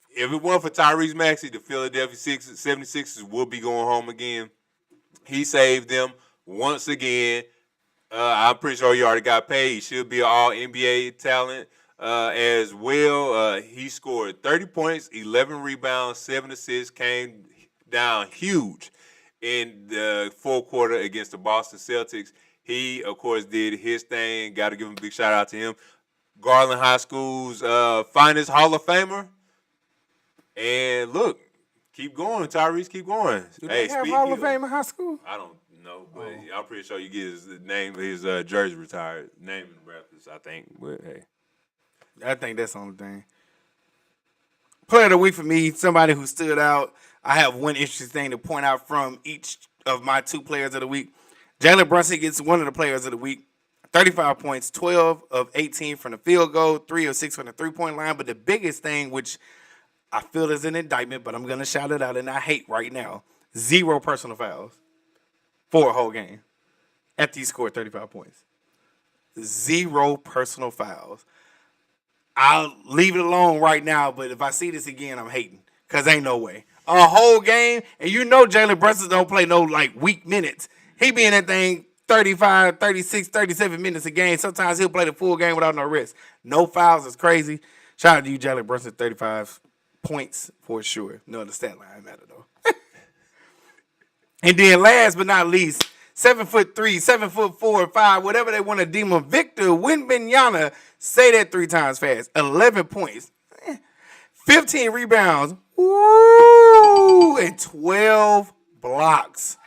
If it weren't for Tyrese Maxey, the Philadelphia 76ers would be going home again. He saved them. Once again, I'm pretty sure he already got paid. He should be an all-NBA talent as well. He scored 30 points, 11 rebounds, 7 assists, came down huge in the fourth quarter against the Boston Celtics. He, of course, did his thing. Got to give him a big shout-out to him. Garland High School's finest Hall of Famer. And look, keep going, Tyrese, keep going. Do they have Hall of Fame in high school? I don't know, but I'm pretty sure you get his name, his jersey retired. Name in the Raptors, I think. But hey, I think that's the only thing. Player of the week for me, somebody who stood out. I have one interesting thing to point out from each of my 2 players of the week. Jalen Brunson gets one of the players of the week. 35 points, 12 of 18 from the field goal, 3 of 6 from the three-point line. But the biggest thing, which I feel is an indictment, but I'm going to shout it out, and I hate right now, 0 personal fouls for a whole game after he scored 35 points. 0 personal fouls. I'll leave it alone right now, but if I see this again, I'm hating because ain't no way. A whole game, and you know Jalen Brunson don't play no, weak minutes. He be in that thing 35, 36, 37 minutes a game. Sometimes he'll play the full game without no rest. No fouls is crazy. Shout out to you, Jalen Brunson, 35 points for sure. No, the stat line matter, though. And then last but not least, 7'3", 7'4", 5", whatever they want to deem him, Victor Wembanyama. Say that 3 times fast. 11 points, 15 rebounds, woo, and 12 blocks.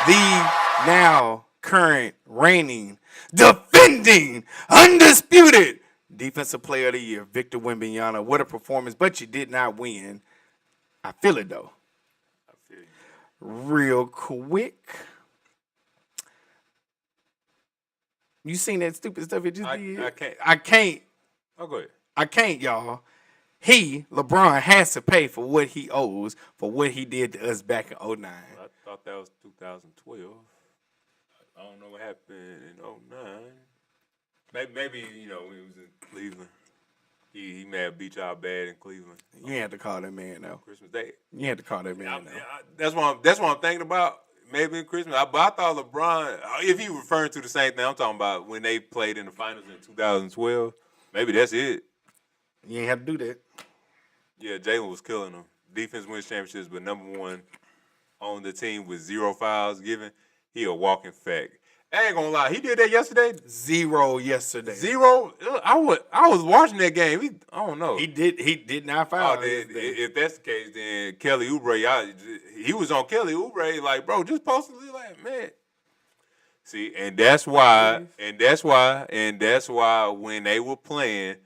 The now current, reigning, defending, undisputed Defensive Player of the Year, Victor Wembanyama. What a performance, but you did not win. I feel it, though. Real quick. You seen that stupid stuff it just did? I can't. Oh, go ahead. I can't, y'all. LeBron, has to pay for what he owes for what he did to us back in 2009. I thought that was 2012. I don't know what happened in 2009. Maybe when he was in Cleveland. He may have beat y'all bad in Cleveland. You had to call that man though. Christmas Day. You had to call that man though. That's what I'm thinking about. Maybe in Christmas. But I thought LeBron, if he referring to the same thing I'm talking about when they played in the finals in 2012, maybe that's it. You ain't have to do that. Yeah, Jalen was killing them. Defense wins championships, but number 1 on the team with 0 fouls given. He a walking fact. I ain't gonna lie, he did that yesterday. 0 yesterday. 0. I was watching that game. I don't know. He did not foul. If that's the case, then Kelly Oubre, he was on Kelly Oubre, like, bro, just post it, like, man. See, and that's why when they were playing,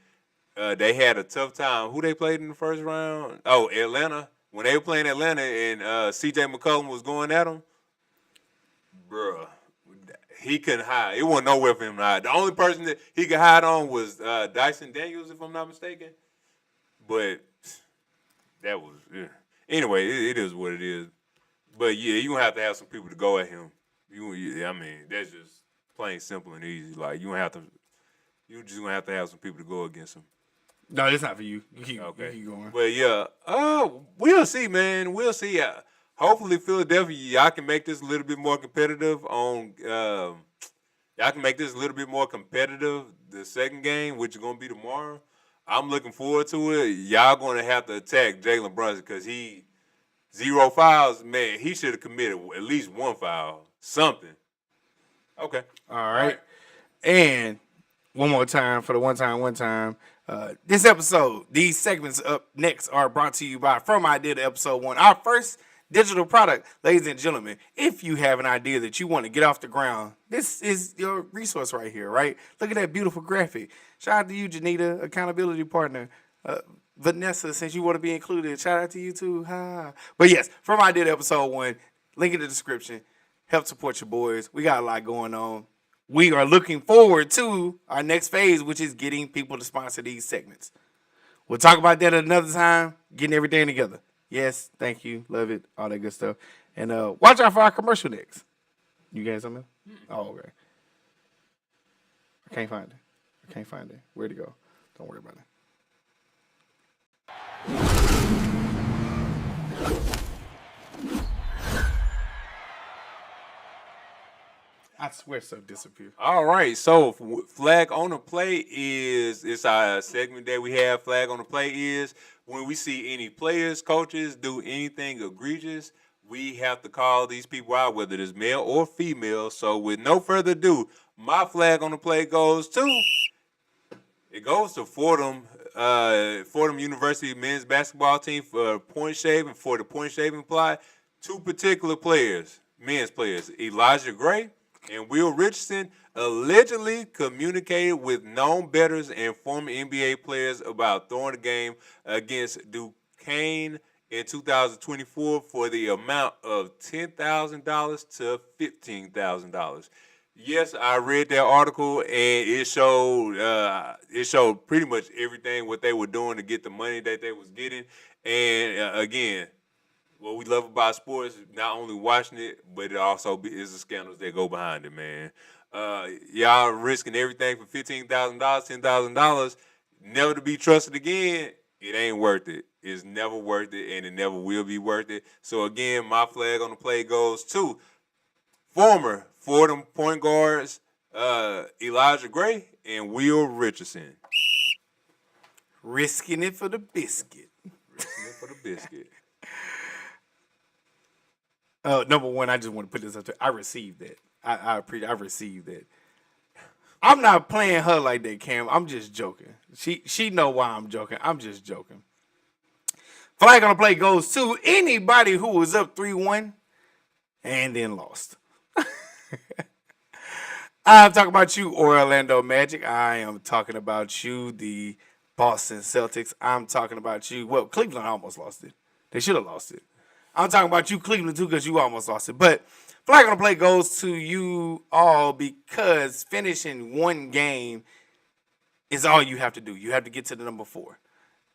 they had a tough time. Who they played in the first round? Oh, Atlanta. When they were playing Atlanta and C.J. McCollum was going at him, bruh. He couldn't hide. It wasn't nowhere for him to hide. The only person that he could hide on was Dyson Daniels, if I'm not mistaken. But that was anyway. It is what it is. But yeah, you gonna have to have some people to go at him. I mean, that's just plain simple and easy. Like you just gonna have to have some people to go against him. No, it's not for you. You keep going. But yeah, we'll see, man. We'll see. Hopefully, Philadelphia, y'all can make this a little bit more competitive on. Y'all can make this a little bit more competitive. The second game, which is gonna be tomorrow. I'm looking forward to it. Y'all gonna have to attack Jalen Brunson because he 0 fouls. Man, he should have committed at least one foul, something. Okay. All right. And one more time for the one time. This episode, these segments up next are brought to you by From Idea to Episode 1, our first digital product. Ladies and gentlemen, if you have an idea that you want to get off the ground, this is your resource right here, right? Look at that beautiful graphic. Shout out to you, Janita, accountability partner. Vanessa, since you want to be included, shout out to you too. Ha. But yes, From Idea to Episode 1, link in the description. Help support your boys. We got a lot going on. We are looking forward to our next phase, which is getting people to sponsor these segments. We'll talk about that at another time, getting everything together. Yes, thank you. Love it. All that good stuff. And watch out for our commercial next. You got something? Oh, okay. I can't find it. Where'd it go? Don't worry about it. I swear stuff disappeared. All right, so Flag on the Play it's our segment that we have. Flag on the Play is when we see any players, coaches do anything egregious, we have to call these people out, whether it's male or female. So with no further ado, my Flag on the Play goes to Fordham, Fordham University men's basketball team for point shaving, for the point shaving plot. Two particular players, men's players, Elijah Gray and Will Richardson, allegedly communicated with known bettors and former NBA players about throwing the game against Duquesne in 2024 for the amount of $10,000 to $15,000. Yes, I read that article, and it showed pretty much everything what they were doing to get the money that they was getting. And again, what we love about sports, not only watching it, but it also is the scandals that go behind it, man. Y'all risking everything for $15,000, $10,000, never to be trusted again. It ain't worth it. It's never worth it, and it never will be worth it. So again, my Flag on the Play goes to former Fordham point guards Elijah Gray and Will Richardson. Risking it for the biscuit. Number one, I just want to put this up there. I received that. I received that. I'm not playing her like that, Cam. I'm just joking. She know why I'm joking. I'm just joking. Flag on the Play goes to anybody who was up 3-1 and then lost. I'm talking about you, Orlando Magic. I am talking about you, the Boston Celtics. I'm talking about you. Well, Cleveland almost lost it. They should have lost it. I'm talking about you, Cleveland, too, because you almost lost it. But Flag on the Play goes to you all because finishing one game is all you have to do. You have to get to the number 4.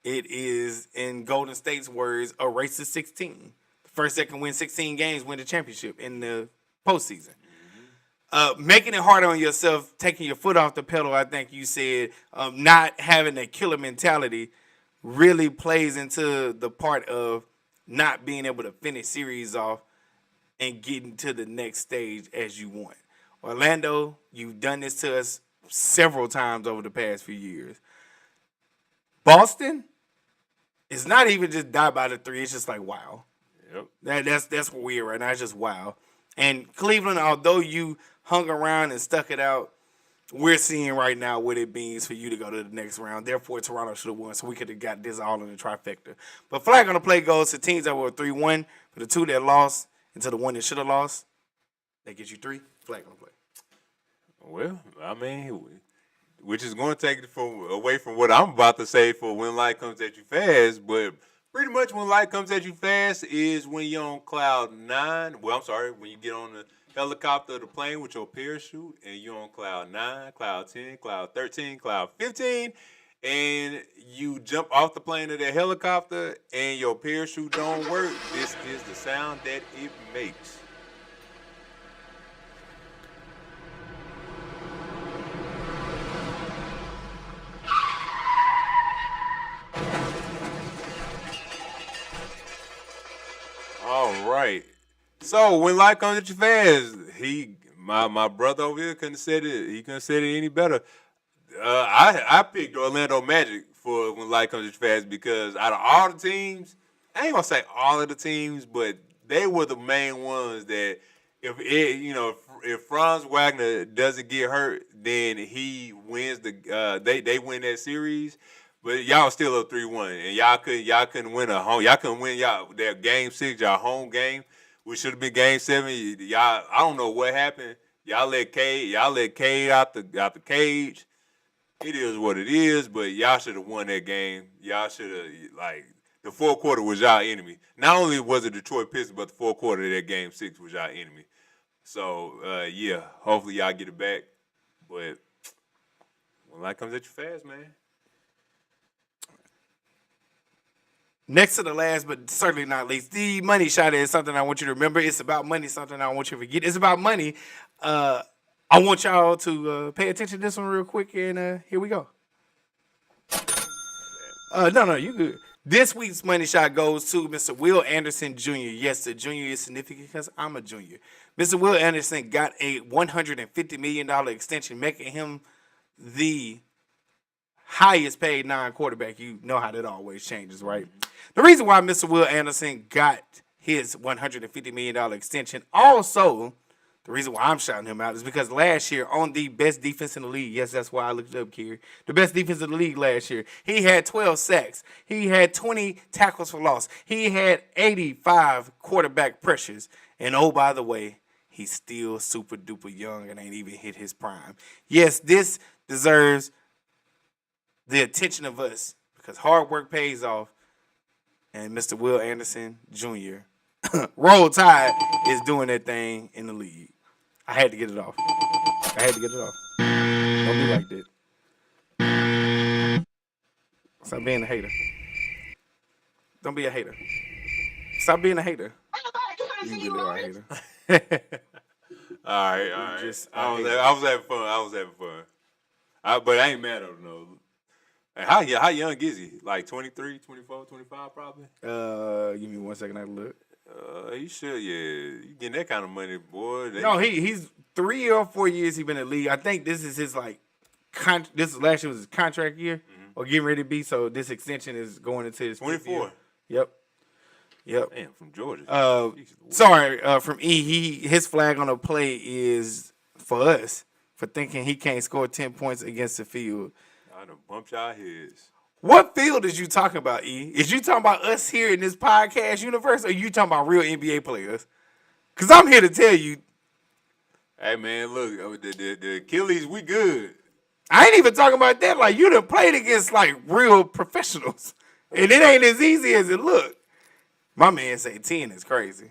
It is, in Golden State's words, a race to 16. The first that can win 16 games win the championship in the postseason. Making it harder on yourself, taking your foot off the pedal, I think you said, not having a killer mentality really plays into the part of not being able to finish series off and getting to the next stage as you want. Orlando, you've done this to us several times over the past few years. Boston, it's not even just die by the 3. It's just like, wow. Yep. That's what we're right now. It's just wow. And Cleveland, although you hung around and stuck it out, we're seeing right now what it means for you to go to the next round. Therefore, Toronto should have won, so we could have got this all in the trifecta. But Flag on the Play goes to teams that were 3-1. For the 2 that lost and to the 1 that should have lost, that gets you 3. Flag on the Play. Well, I mean, which is going to take it away from what I'm about to say for when life comes at you fast. But pretty much when life comes at you fast is when you're on cloud 9. Well, I'm sorry, when you get on the helicopter, the plane with your parachute, and you're on cloud 9, cloud 10, cloud 13, cloud 15, and you jump off the plane of the helicopter and your parachute don't work. This is the sound that it makes. So when life comes at you fast, my brother over here couldn't have said it. He couldn't have said it any better. I picked Orlando Magic for when life comes at you fast because out of all the teams, I ain't gonna say all of the teams, but they were the main ones that if Franz Wagner doesn't get hurt, then he wins they win that series. But y'all still up 3-1, and y'all couldn't win their game 6, y'all home game, which should have been game 7. Y'all, I don't know what happened. Y'all let Cade out the cage. It is what it is, but y'all should have won that game. Y'all should have the fourth quarter was y'all enemy. Not only was it Detroit Pistons, but the fourth quarter of that game 6 was y'all enemy. So hopefully y'all get it back. But when life comes at you fast, man. Next to the last, but certainly not least, the money shot is something I want you to remember. It's about money, something I want you to forget. It's about money. I want y'all to pay attention to this one real quick, and here we go. No, you good. This week's money shot goes to Mr. Will Anderson Jr. Yes, the junior is significant because I'm a junior. Mr. Will Anderson got a $150 million extension, making him the highest paid non-quarterback. You know how that always changes, right? The reason why Mr. Will Anderson got his $150 million extension, also the reason why I'm shouting him out is because last year on the best defense in the league, yes, that's why I looked it up, Cary, the best defense in the league last year, he had 12 sacks. He had 20 tackles for loss. He had 85 quarterback pressures. And oh, by the way, he's still super duper young and ain't even hit his prime. Yes, this deserves the attention of us because hard work pays off. And Mr. Will Anderson Jr. Roll Tide is doing that thing in the league. I had to get it off. Don't be like that. Stop being a hater. Don't be a hater. Stop being a hater. You really are a hater. All right. I was having fun. But I ain't mad at him, though. How young is he? Like 23, 24, 25 probably? Give me 1 second, I look. He should, yeah. You getting that kind of money, boy. No, he's 3 or 4 years he been in the league. I think this is his last year was his contract year or getting ready to be, so this extension is going into his 24. Yep. Damn, from Georgia. From his flag on the play is for us for thinking he can't score 10 points against the field. I done bumped y'all heads. What field is you talking about, E? Is you talking about us here in this podcast universe, or you talking about real NBA players? Because I'm here to tell you. Hey, man, look, the Achilles, we good. I ain't even talking about that. Like, you done played against, like, real professionals. And it ain't as easy as it look. My man say 10 is crazy.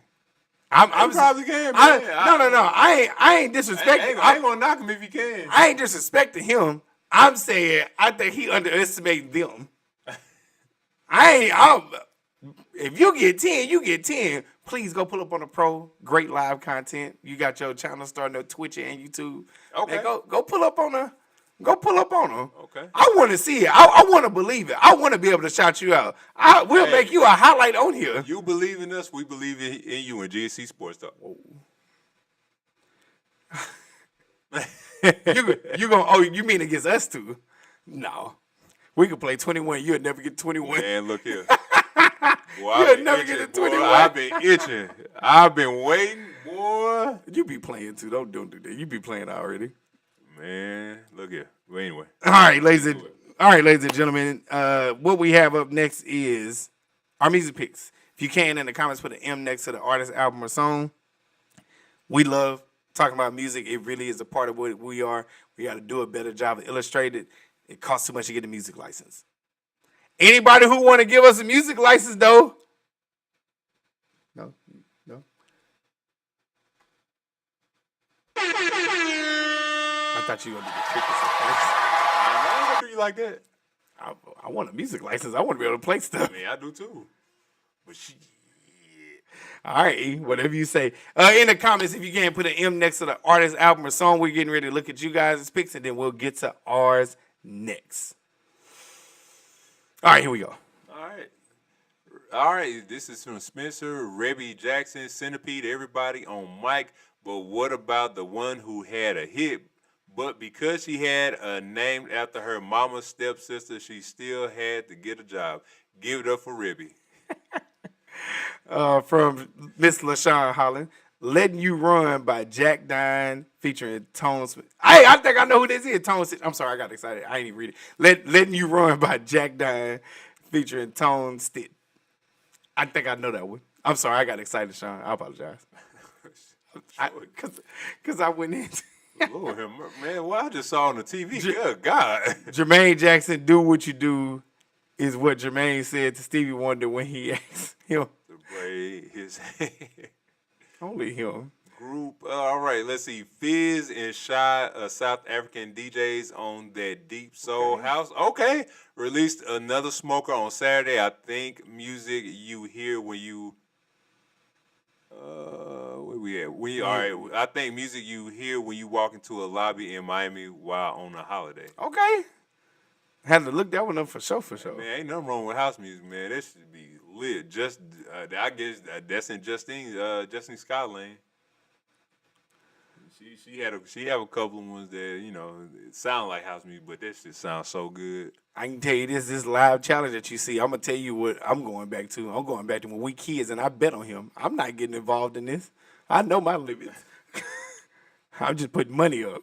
I'm probably can, man. No. I ain't disrespecting. I ain't gonna knock him if you can. I ain't disrespecting him. I'm saying I think he underestimated them. If you get 10, you get 10. Please go pull up on the pro. Great live content. You got your channel starting on Twitch and YouTube. Okay. Man, go pull up on her. Go pull up on them. Okay. I want to see it. I want to believe it. I want to be able to shout you out. We'll make you a highlight on here. You believe in us. We believe in you in G&C Sports Talk. You mean against us two? No. We could play 21. You'll never get 21. Man, look here. Boy, You'll never get to 21. Boy, I've been itching. I've been waiting, boy. You be playing too. Don't do that. You be playing already. Man, look here. Well, anyway. All right, ladies and gentlemen. What we have up next is our music picks. If you can, in the comments, put an M next to the artist, album, or song. We love talking about music. It really is a part of what we are. We got to do a better job of illustrating. It costs too much to get a music license. Anybody who want to give us a music license, though? No. I thought you were going to do the quickest first. I ain't gonna do you like that. I want a music license. I want to be able to play stuff. I mean, I do too. But shit. All right, E, whatever you say. In the comments, if you can, put an M next to the artist, album, or song. We're getting ready to look at you guys' picks, and then we'll get to ours next. All right, here we go. All right. All right, this is from Spencer, Rebby Jackson, Centipede, everybody on mic. But what about the one who had a hit? But because she had a name after her mama's stepsister, she still had to get a job. Give it up for Rebby. From Miss LaShawn Holland, "Letting You Run" by Jack Dine featuring Tone Smith. Hey, I think I know who this is. Tone Smith. I'm sorry, I got excited. I ain't even read it. "Letting You Run" by Jack Dine featuring Tone Stitt. I think I know that one. I'm sorry, I got excited, Sean. I apologize. Because I went in. Lord, man, what I just saw on the TV, good God. Jermaine Jackson, "Do What You Do" is what Jermaine said to Stevie Wonder when he asked him. To braid his hair. Only him. Group. All right, let's see. Fizz and Shy, South African DJs on that Deep Soul House. Okay. Released another smoker on Saturday. I think music you hear when you. Where we at? All right. I think music you hear when you walk into a lobby in Miami while on a holiday. Okay. Had to look that one up for sure. Man, ain't nothing wrong with house music, man. That should be lit. Just, I guess that's in Justine Scott lane. She have a couple of ones that it sound like house music, but that shit sounds so good. I can tell you this live challenge that you see. I'm gonna tell you what I'm going back to. I'm going back to when we kids, and I bet on him. I'm not getting involved in this. I know my limits. I'm just putting money up.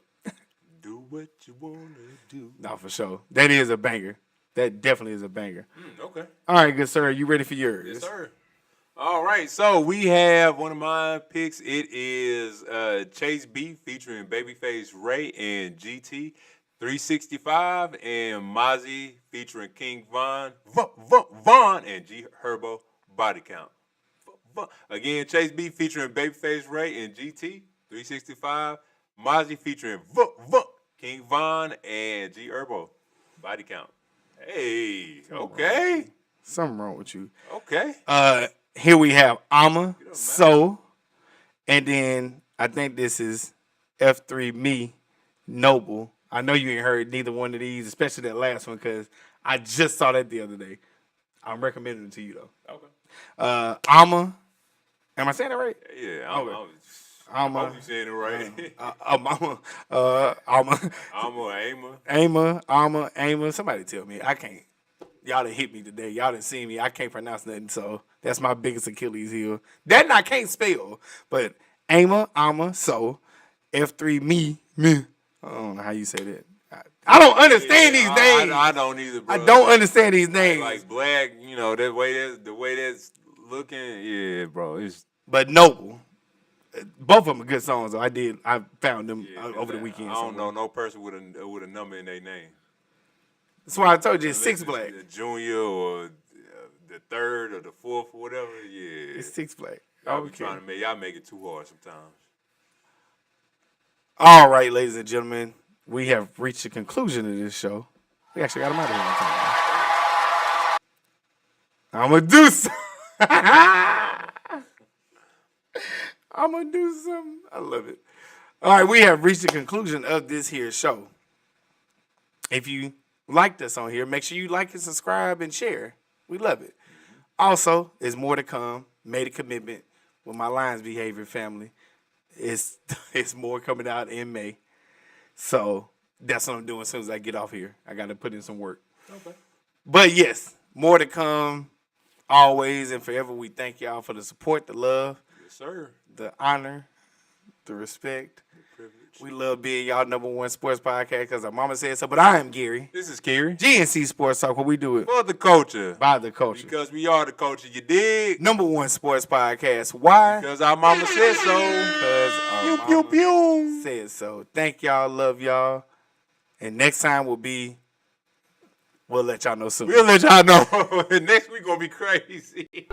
Do what you wanna do. No, for sure. That is a banger. That definitely is a banger. Okay. All right, good sir. You ready for yours? Yes, sir. All right, so we have one of my picks. It is Chase B featuring Babyface Ray and GT, 365, and Mozzie featuring King Von and G Herbo, Body Count. Again, Chase B featuring Babyface Ray and GT, 365, Mozzie featuring King Von and G Herbo, Body Count. Hey, okay. Something wrong with you. Okay. Here we have Ama, So, and then I think this is F3 Me, Noble. I know you ain't heard neither one of these, especially that last one, because I just saw that the other day. I'm recommending it to you, though. Okay. Ama, am I saying it right? Yeah, I hope you saying it right. Ama. Somebody tell me. I can't. Y'all done hit me today. Y'all done seen me. I can't pronounce nothing, so that's my biggest Achilles heel. That I can't spell, but Ama, So, F3 Me. I don't know how you say that. I don't understand these names. I don't either, bro. I don't understand these names. Like Black, the way that's looking, yeah, bro. But Noble. Both of them are good songs, though. I found them over the weekend. I don't know no person with a number in their name. That's why I told you it's 6 Black. The junior or the third or the fourth or whatever, yeah. It's 6 Black. Y'all be trying to y'all make it too hard sometimes. All right, ladies and gentlemen, we have reached the conclusion of this show. We actually got him out of here on time. I'm going to do something. I love it. All right, we have reached the conclusion of this here show. If you liked us on here, make sure you like and subscribe and share. We love it. Also, there's more to come. Made a commitment with my Lions Behavior family. It's more coming out in May. So that's what I'm doing as soon as I get off here. I got to put in some work. Okay. But yes, more to come always and forever. We thank y'all for the support, the love. Yes, sir. The honor, the respect. We love being y'all #1 sports podcast because our mama said so. But I am Gary. This is Cary. G&C Sports Talk, where we do it for the culture. By the culture. Because we are the culture, you dig? #1 sports podcast. Why? Because our mama said so. Because our mama said so. Thank y'all. Love y'all. And next time we'll let y'all know soon. We'll let y'all know. Next week going to be crazy.